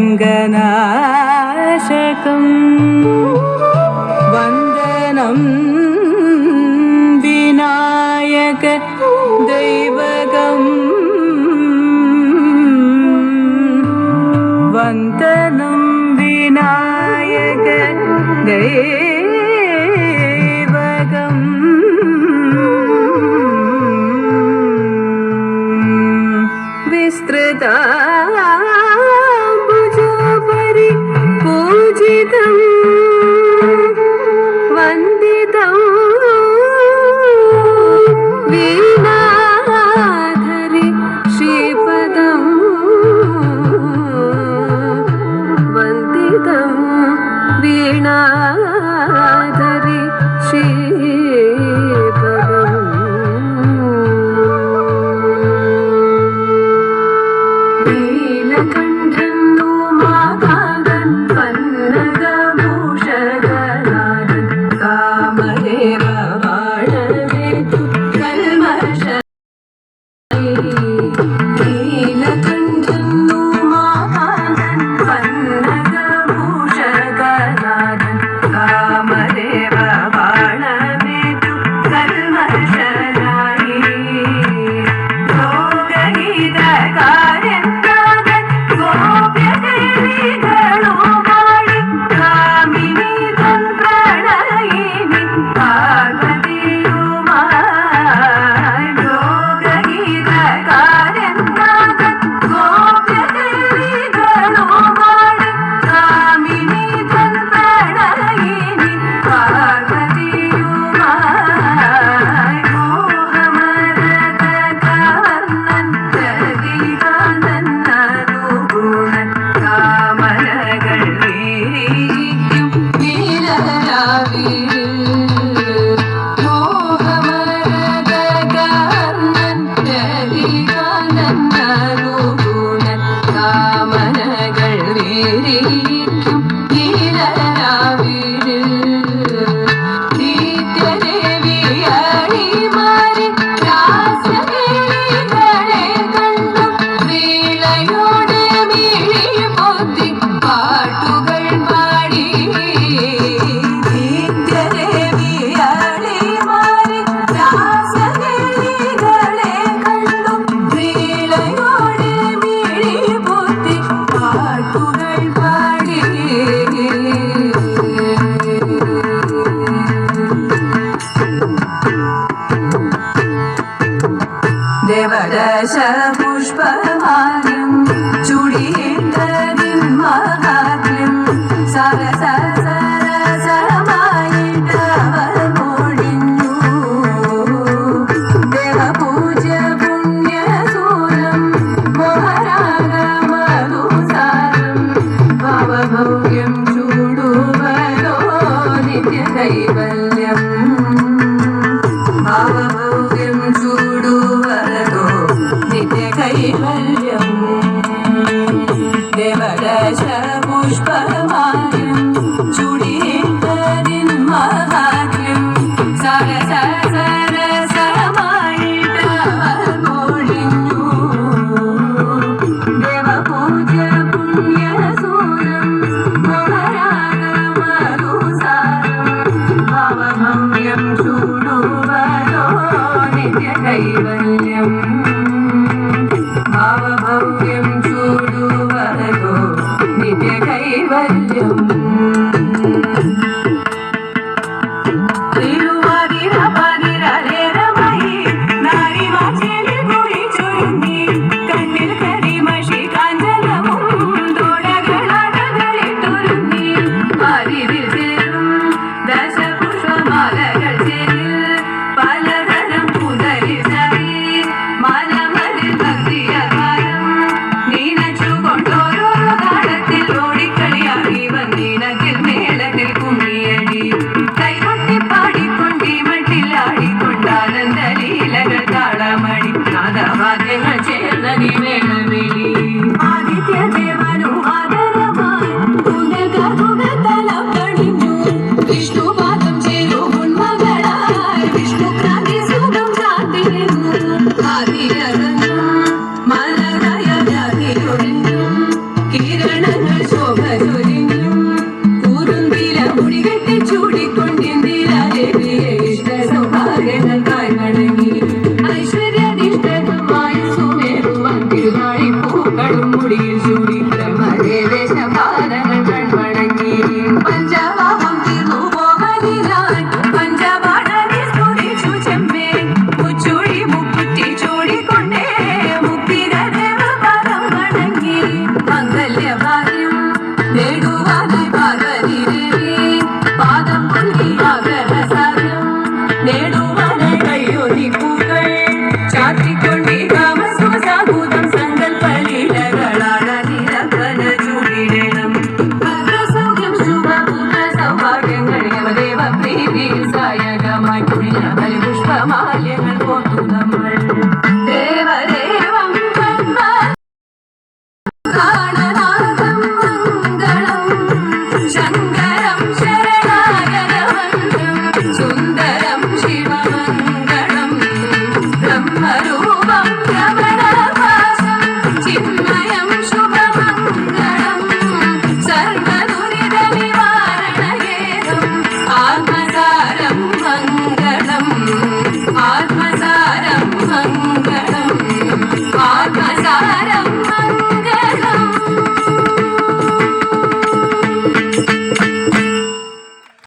तरङ्गनाशकं वन्दनं विनायक दैवगं वन्दनं विनायक दैवगं विस्तृता भुजोपरि पूजितं वन्दितं वीणाधरि श्रीपदं वन्दितं वीणाधरि देवदश पुष्पमाल्यं चूडितदिं महात्म्यं सरस सरसमायितवर मोडिन्नु देवपूज्य पुण्यसूनं मोहरागमधुसारं भवभव्यं चूडुवरो नित्यकैवल्यम् भवभव्यं चूडुवरो नित्यकैवल्यम् देवदश पुष्पमाल्यं चूडितदिं महात्म्यं सरस सरसमायितवर मोडिन्नु देवपूज्य पुण्यसूनं मोहरागमधुसारं भवभव्यं चूडुवरो नित्यकैवल्यम् भावभव्यं चूडुवरो नित्यकैवल्यम् നീനച്ചു കൊണ്ടോരോ കാലത്തിൽ ഓടിക്കളിയാടി വന്നിടത്തിൽ മേളത്തിൽ ഗണങ്ങൾ ശോഭ ചൊരിഞ്ഞും കൂറുന്തില മുടികെട്ടി ചൂടിക്കൊണ്ടിന്ദിര ദേവിയെ ഇഷ്ട സൗഭാഗ്യങ്ങൾക്കായി വണങ്ങി ഐശ്വര്യനിഷ്ഠമായ സുമേറുവാൻ തിരുനാളി പൂക്കളും മുടിയിൽ ചൂടി ബ്രഹ്മദേവേശ പാദങ്ങൾ കൺവണങ്ങി പഞ്ചവാഹം തീർന്നു പോകലിനായി പഞ്ചപാടനെ സ്തുതിച്ചു ചെമ്മേ മുച്ചൂടി മുക്കുറ്റി ചൂടിക്കൊണ്ടേ മുക്തിരദേവ പദം വണങ്ങി മംഗല്യഭാഗ്യം നേടു